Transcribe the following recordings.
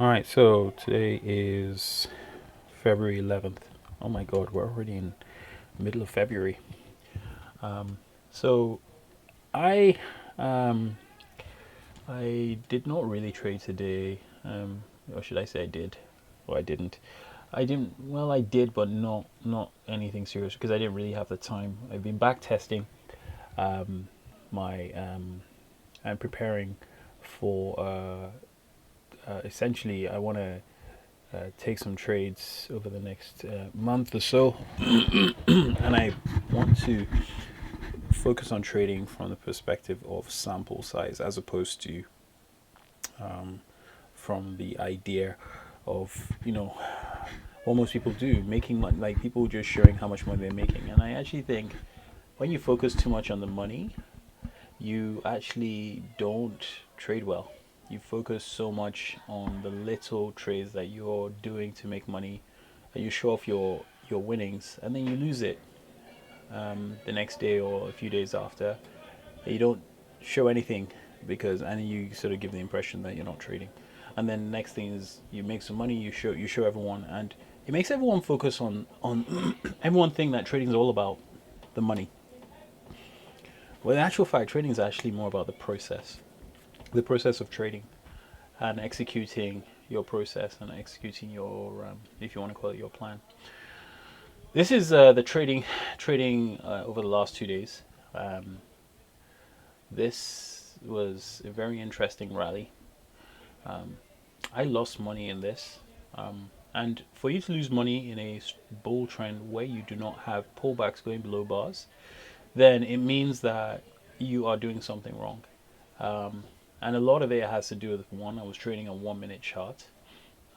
All right, so today is February 11th. Oh my God, we're already in the middle of February. Um, so I um, I did not really trade today, or should I say I did, or I didn't. I didn't. Well, I did, but not anything serious because I didn't really have the time. I've been back testing my I'm preparing for essentially I want to take some trades over the next month or so, and I want to focus on trading from the perspective of sample size as opposed to from the idea of what most people do, making money, like people just showing how much money they're making. And I actually think when you focus too much on the money, you actually don't trade well. You focus so much on the little trades that you're doing to make money, and you show off your winnings, and then you lose it the next day or a few days after. You don't show anything because, and you sort of give the impression that you're not trading. And then next thing is you make some money, you show everyone, and it makes everyone focus on everyone think that trading is all about the money. Well, in actual fact, trading is actually more about the process of trading and executing your process and executing your, if you want to call it, your plan. This is the trading over the last 2 days. Um, this was a very interesting rally. Um, I lost money in this. And for you to lose money in a bull trend where you do not have pullbacks going below bars, then it means that you are doing something wrong. Um, and a lot of it has to do with one, I was trading a 1 minute chart,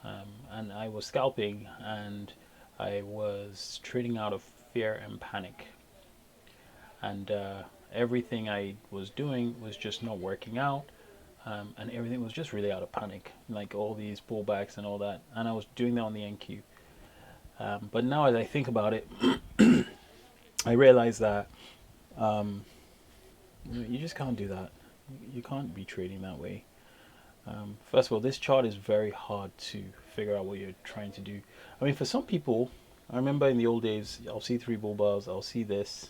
and I was scalping, and I was trading out of fear and panic. And everything I was doing was just not working out. And everything was just really out of panic, like all these pullbacks and all that. And I was doing that on the NQ. But now, as I think about it, I realize that you just can't do that. You can't be trading that way. First of all, this chart is very hard to figure out what you're trying to do. I mean, for some people, I remember in the old days, I'll see three bull bars, I'll see this,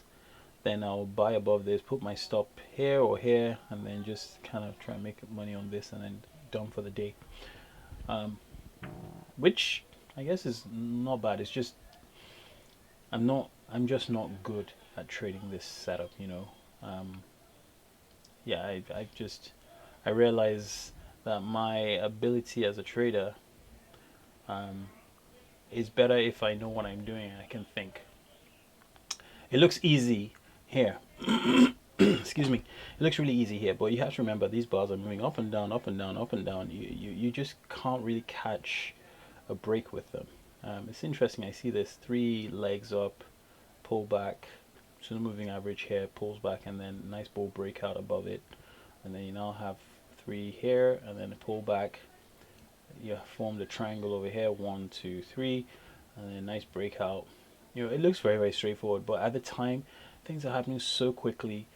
then I'll buy above this, put my stop here or here, and then just kind of try and make money on this, and then done for the day. Um, which I guess is not bad. It's just I'm just not good at trading this setup. Um, yeah, I realize that my ability as a trader um, is better if I know what I'm doing and I can think. It looks easy here. Excuse me. It looks really easy here, but you have to remember these bars are moving up and down, up and down, up and down. You just can't really catch a break with them. It's interesting. I see this three legs up, pull back, so the moving average here pulls back, and then nice bull breakout above it, and then you now have three here, and then a pull back. You form the triangle over here, 1, 2, 3, and then a nice breakout. It looks very very straightforward, but at the time, things are happening so quickly.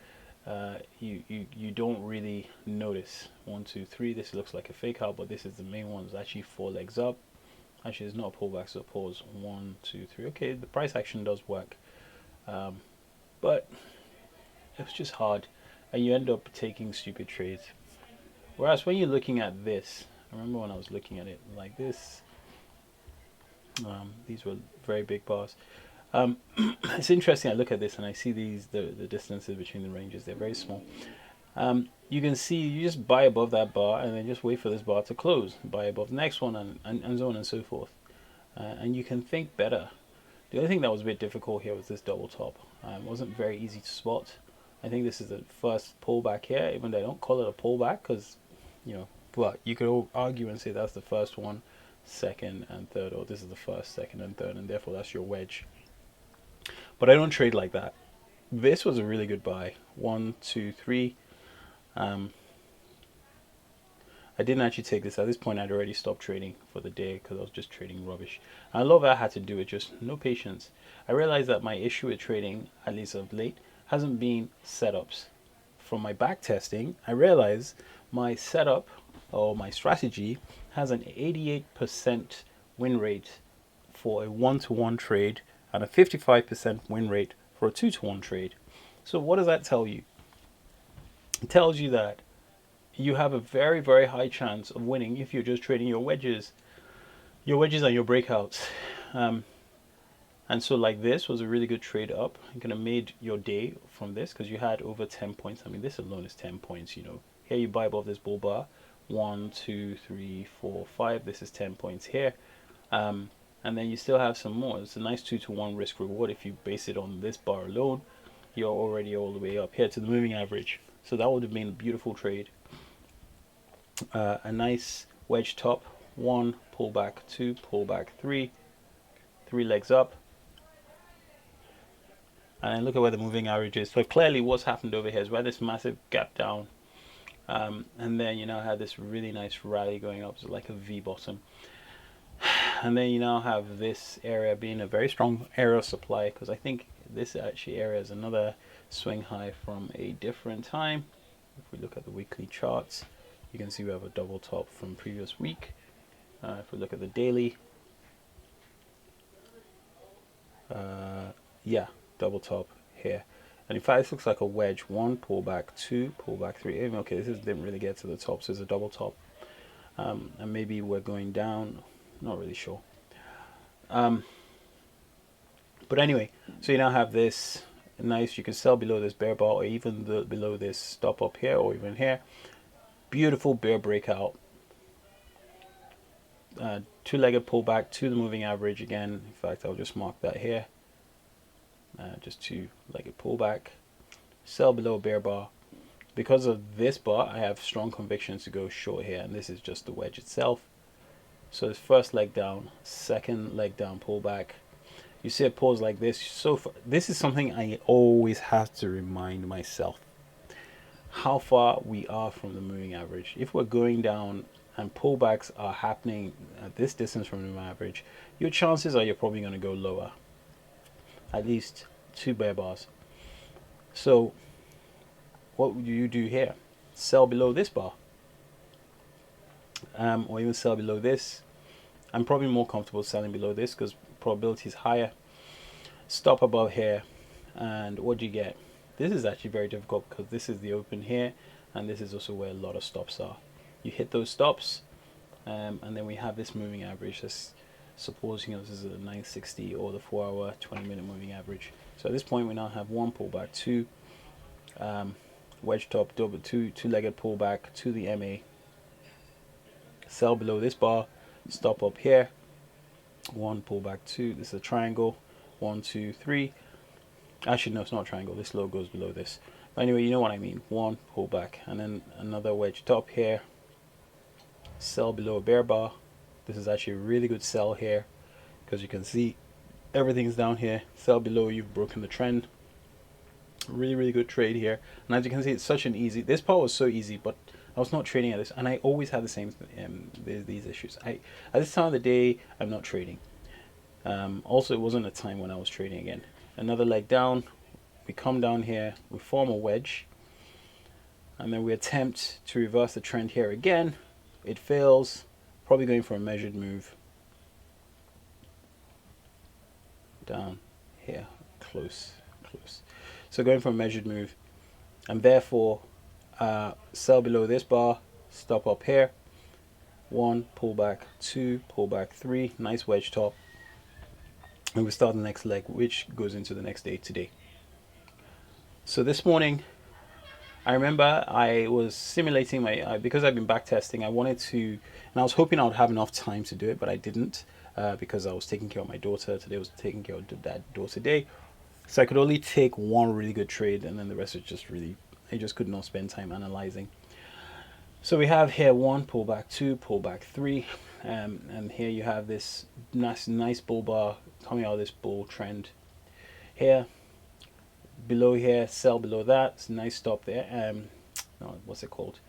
You don't really notice 1, 2, 3. This looks like a fake out, but this is the main one. It's actually four legs up. Actually, it's not a pullback, so pause. 1, 2, 3. Okay, the price action does work, but it's just hard, and you end up taking stupid trades. Whereas when you're looking at this, I remember when I was looking at it like this, these were very big bars. It's interesting. I look at this and I see the distances between the ranges. They're very small. You can see you just buy above that bar and then just wait for this bar to close. Buy above the next one and so on and so forth. And you can think better. The only thing that was a bit difficult here was this double top. It wasn't very easy to spot. I think this is the first pullback here, even though I don't call it a pullback because, well, you could argue and say that's the first one, second, and third, or this is the first, second, and third, and therefore that's your wedge. But I don't trade like that. This was a really good buy. 1, 2, 3. Um, I didn't actually take this. At this point, I'd already stopped trading for the day because I was just trading rubbish. And a lot of that had to do with just no patience. I realized that my issue with trading, at least of late, hasn't been setups. From my back testing, I realized my setup or my strategy has an 88% win rate for a 1-to-1 trade and a 55% win rate for a 2-to-1 trade. So what does that tell you? It tells you that you have a very, very high chance of winning if you're just trading your wedges and your breakouts. And so like this was a really good trade up. You could have made your day from this because you had over 10 points. I mean, this alone is 10 points, you know. Here you buy above this bull bar. 1, 2, 3, 4, 5. This is 10 points here. And then you still have some more. It's a nice 2-to-1 risk reward. If you base it on this bar alone, you're already all the way up here to the moving average. So that would have been a beautiful trade. A nice wedge top. 1, pull back, 2, pull back, 3. 3 legs up. And look at where the moving average is. So clearly what's happened over here is where this massive gap down. And then you now have this really nice rally going up. So like a V bottom. And then you now have this area being a very strong area of supply. Because I think this actually area is another swing high from a different time. If we look at the weekly charts, you can see we have a double top from previous week. If we look at the daily, yeah, double top here. And in fact, this looks like a wedge. 1, pull back, 2, pull back, 3. Okay, didn't really get to the top, so it's a double top. And maybe we're going down. Not really sure. But anyway, so you now have this nice. You can sell below this bear bar, or even below this stop up here, or even here. Beautiful bear breakout. Two-legged pullback to the moving average again. In fact, I'll just mark that here. Just two-legged pullback. Sell below a bear bar. Because of this bar, I have strong convictions to go short here, and this is just the wedge itself. So this first leg down, second leg down, pullback. You see a pause like this. So this is something I always have to remind myself. How far we are from the moving average. If we're going down and pullbacks are happening at this distance from the moving average, your chances are you're probably going to go lower. At least 2 bear bars. So what would you do here? Sell below this bar. Or even sell below this. I'm probably more comfortable selling below this because probability is higher. Stop above here, and what do you get? This is actually very difficult because this is the open here, and this is also where a lot of stops are. You hit those stops, and then we have this moving average. Let's suppose this is a 960 or the 4-hour 20-minute moving average. So at this point we now have 1 pullback, 2 wedge top, double two-legged pullback to the MA. Sell below this bar, stop up here. 1 pullback, 2. This is a triangle. 1, 2, 3. Actually, no, it's not a triangle. This low goes below this. But anyway, you know what I mean. 1 pullback, and then another wedge top here. Sell below a bear bar. This is actually a really good sell here because you can see everything's down here. Sell below, you've broken the trend. Really, really good trade here. And as you can see, it's such an easy. This part was so easy, but I was not trading at this, and I always have the same these issues. At this time of the day, I'm not trading. Also, it wasn't a time when I was trading again. Another leg down. We come down here. We form a wedge, and then we attempt to reverse the trend here again. It fails. Probably going for a measured move. Down here, close. So going for a measured move, and therefore sell below this bar, stop up here. 1 pullback, 2 pullback, 3. Nice wedge top, and we start the next leg, which goes into the next day today. So this morning, I remember I was simulating because I've been back testing. I wanted to, and I was hoping I would have enough time to do it, but I didn't because I was taking care of my daughter. Today was taking care of that daughter day. So I could only take one really good trade, and then the rest was just really, I just could not spend time analyzing. So we have here 1 pullback, 2 pullback, 3, and here you have this nice bull bar coming out of this bull trend. Here, below here, sell below that. It's a nice stop there. No, what's it called?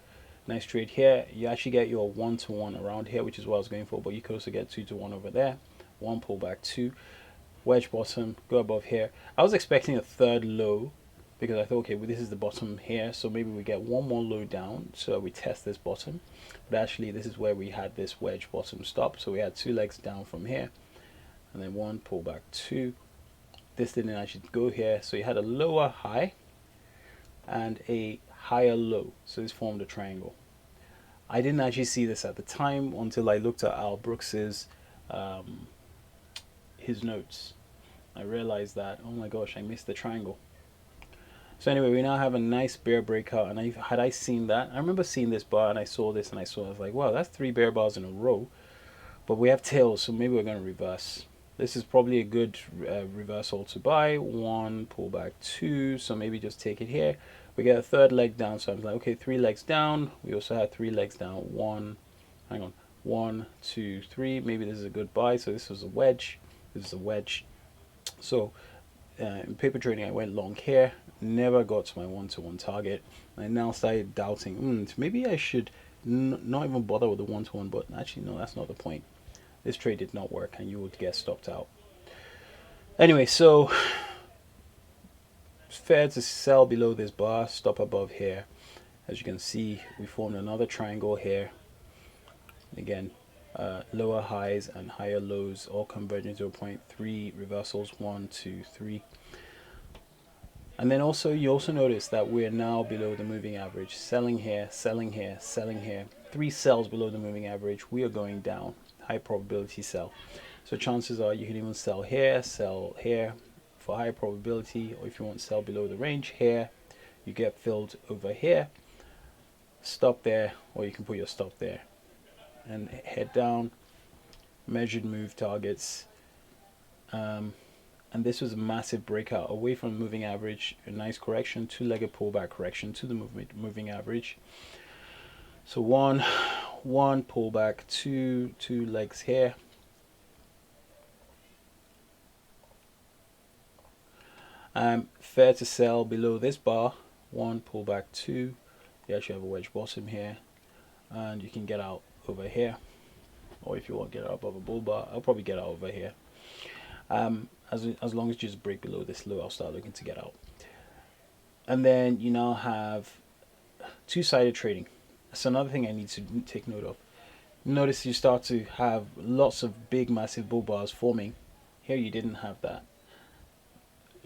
Nice trade here. You actually get your 1-to-1 around here, which is what I was going for, but you could also get 2-to-1 over there. 1 pullback, 2. Wedge bottom, go above here. I was expecting a third low because I thought, okay, well, this is the bottom here, so maybe we get one more low down, so we test this bottom. But actually, this is where we had this wedge bottom stop, so we had 2 legs down from here, and then 1 pull back 2. This didn't actually go here, so you had a lower high and a higher low, so this formed a triangle. I didn't actually see this at the time until I looked at Al Brooks's his notes. I realized that, oh my gosh, I missed the triangle. So anyway, we now have a nice bear breakout, and had I seen that, I remember seeing this bar, and I saw this, and I was like, wow, that's 3 bear bars in a row. But we have tails, so maybe we're going to reverse. This is probably a good reversal to buy. 1 pull back 2, so maybe just take it here. We get a 3rd leg down, so I'm like, okay, 3 legs down. We also have 3 legs down. 1, 2, 3. Maybe this is a good buy. So this was a wedge. This is a wedge. So in paper trading, I went long here, never got to my 1-to-1 target. I now started doubting, maybe I should not even bother with the 1-to-1, but actually, no, that's not the point. This trade did not work, and you would get stopped out. Anyway, so it's fair to sell below this bar, stop above here. As you can see, we formed another triangle here. Again, lower highs and higher lows all converging to 0.3 reversals, 1, 2, 3. And then also you also notice that we're now below the moving average, selling here, selling here, selling here. 3 sells below the moving average. We are going down, high probability sell. So chances are you can even sell here for high probability, or if you want to sell below the range here, you get filled over here, stop there, or you can put your stop there and head down. Measured move targets, and this was a massive breakout away from the moving average. A nice correction, 2-legged pullback correction to the moving average. So one pullback, 2 legs here. Fair to sell below this bar. 1 pullback, 2. You actually have a wedge bottom here, and you can get out over here, or if you want to get out above a bull bar, I'll probably get out over here. As long as you just break below this low, I'll start looking to get out. And then you now have 2-sided trading. That's another thing I need to take note of. Notice you start to have lots of big massive bull bars forming. Here you didn't have that.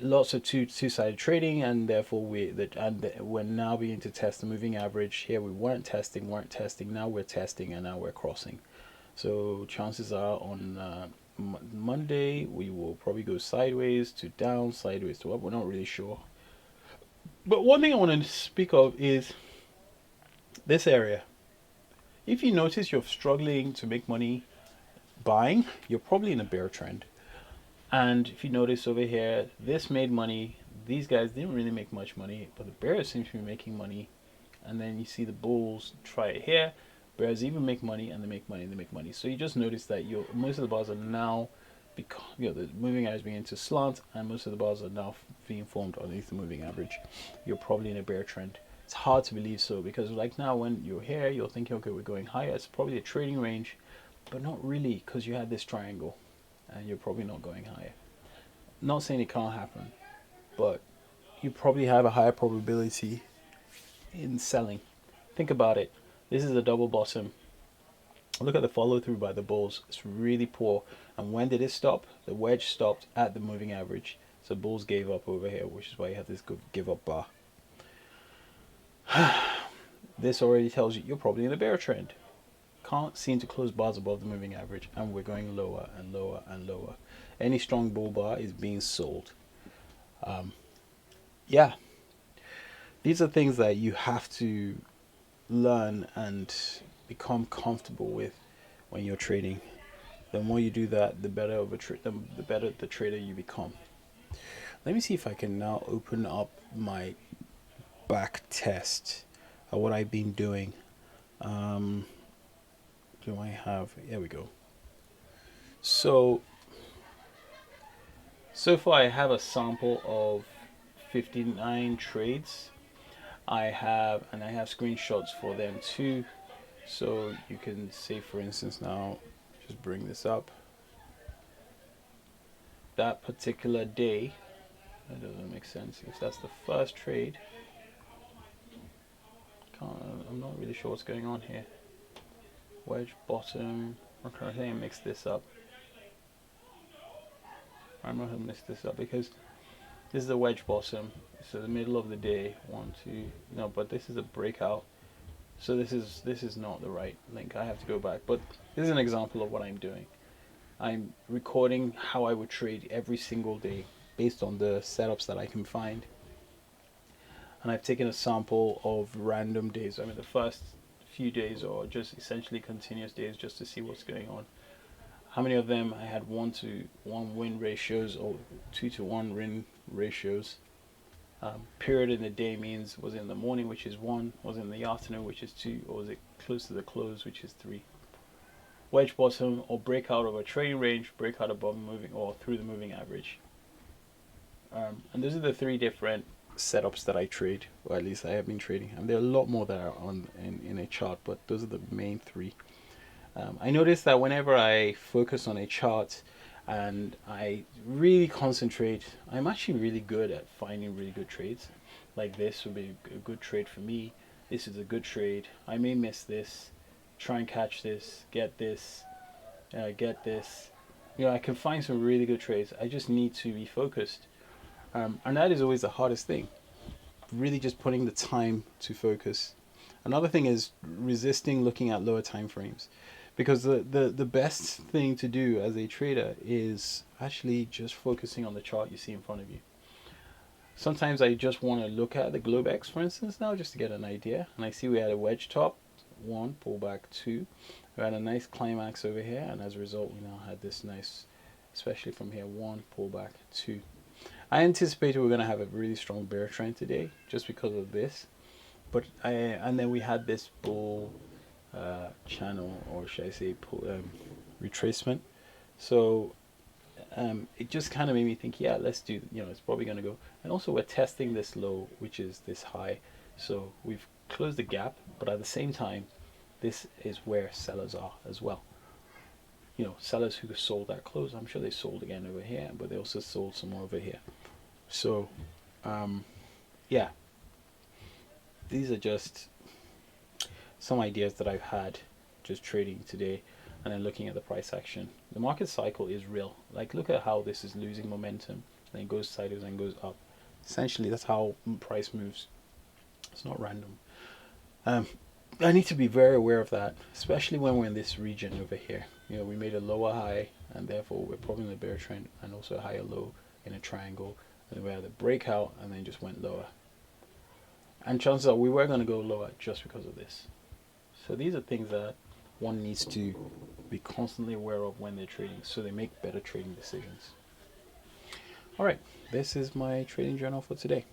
Lots of two-sided trading, and therefore we're now beginning to test the moving average. Here we weren't testing, now we're testing, and now we're crossing. So chances are on Monday we will probably go sideways to down, sideways to up. We're not really sure. But one thing I want to speak of is this area. If you notice you're struggling to make money buying, you're probably in a bear trend. And if you notice over here, this made money. These guys didn't really make much money, but the bears seem to be making money. And then you see the bulls try it here. Bears even make money, and they make money, and they make money. So you just notice that most of the bars are now, the moving average beginning to slant, and most of the bars are now being formed underneath the moving average. You're probably in a bear trend. It's hard to believe so, because like now when you're here, you're thinking, okay, we're going higher. It's probably a trading range, but not really, because you had this triangle. And you're probably not going higher. Not saying it can't happen, but you probably have a higher probability in selling. Think about it. This is a double bottom. Look at the follow through by the bulls. It's really poor. And when did it stop? The wedge stopped at the moving average. So bulls gave up over here, which is why you have this give up bar. This already tells you you're probably in a bear trend. Can't seem to close bars above the moving average, and we're going lower and lower and lower. Any strong bull bar is being sold. Yeah, these are things that you have to learn and become comfortable with when you're trading. The more you do that, the better the better the trader you become. Let me see if I can now open up my back test of what I've been doing. Do I have? Here we go. So far I have a sample of 59 trades. I have screenshots for them too. So you can say, for instance, now just bring this up. That particular day, That doesn't make sense. If that's the first trade, I'm not really sure what's going on here. Wedge bottom. Okay, I think I mixed this up. I might have mixed this up because this is the wedge bottom. So the middle of the day, 1, 2. No, but this is a breakout. So this is not the right link. I have to go back. But this is an example of what I'm doing. I'm recording how I would trade every single day based on the setups that I can find. And I've taken a sample of random days. I mean, the first few days or just essentially continuous days just to see what's going on. How many of them I had 1-to-1 win ratios or 2-to-1 win ratios. Period in the day means was it in the morning, which is 1, was it in the afternoon, which is 2, or was it close to the close, which is 3. Wedge bottom or breakout of a trading range, breakout above moving or through the moving average. And those are the 3 different setups that I trade, or at least I have been trading. And there are a lot more that are on in a chart, but those are the main 3. I noticed that whenever I focus on a chart and I really concentrate, I'm actually really good at finding really good trades. Like this would be a good trade for me. This is a good trade. I may miss this, try and catch this, get this, get this. You know, I can find some really good trades. I just need to be focused. And that is always the hardest thing. Really just putting the time to focus. Another thing is resisting looking at lower time frames. Because the best thing to do as a trader is actually just focusing on the chart you see in front of you. Sometimes I just want to look at the Globex, for instance, now just to get an idea. And I see we had a wedge top, 1, pullback 2. We had a nice climax over here, and as a result, we now had this nice, especially from here, 1, pullback 2. I anticipated we are going to have a really strong bear trend today, just because of this. And then we had this bull channel, or should I say retracement. So it just kind of made me think, yeah, let's do, it's probably going to go. And also we're testing this low, which is this high. So we've closed the gap, but at the same time, this is where sellers are as well. Sellers who sold that close, I'm sure they sold again over here, but they also sold some more over here. So yeah, these are just some ideas that I've had just trading today, and then looking at the price action. The market cycle is real. Like, look at how this is losing momentum, then it goes sideways and goes up. Essentially, that's how price moves. It's not random. I need to be very aware of that, especially when we're in this region over here. We made a lower high, and therefore we're probably in a bear trend, and also a higher low in a triangle. And we had a breakout, and then just went lower. And chances are we were going to go lower just because of this. So these are things that one needs to be constantly aware of when they're trading, so they make better trading decisions. All right, this is my trading journal for today.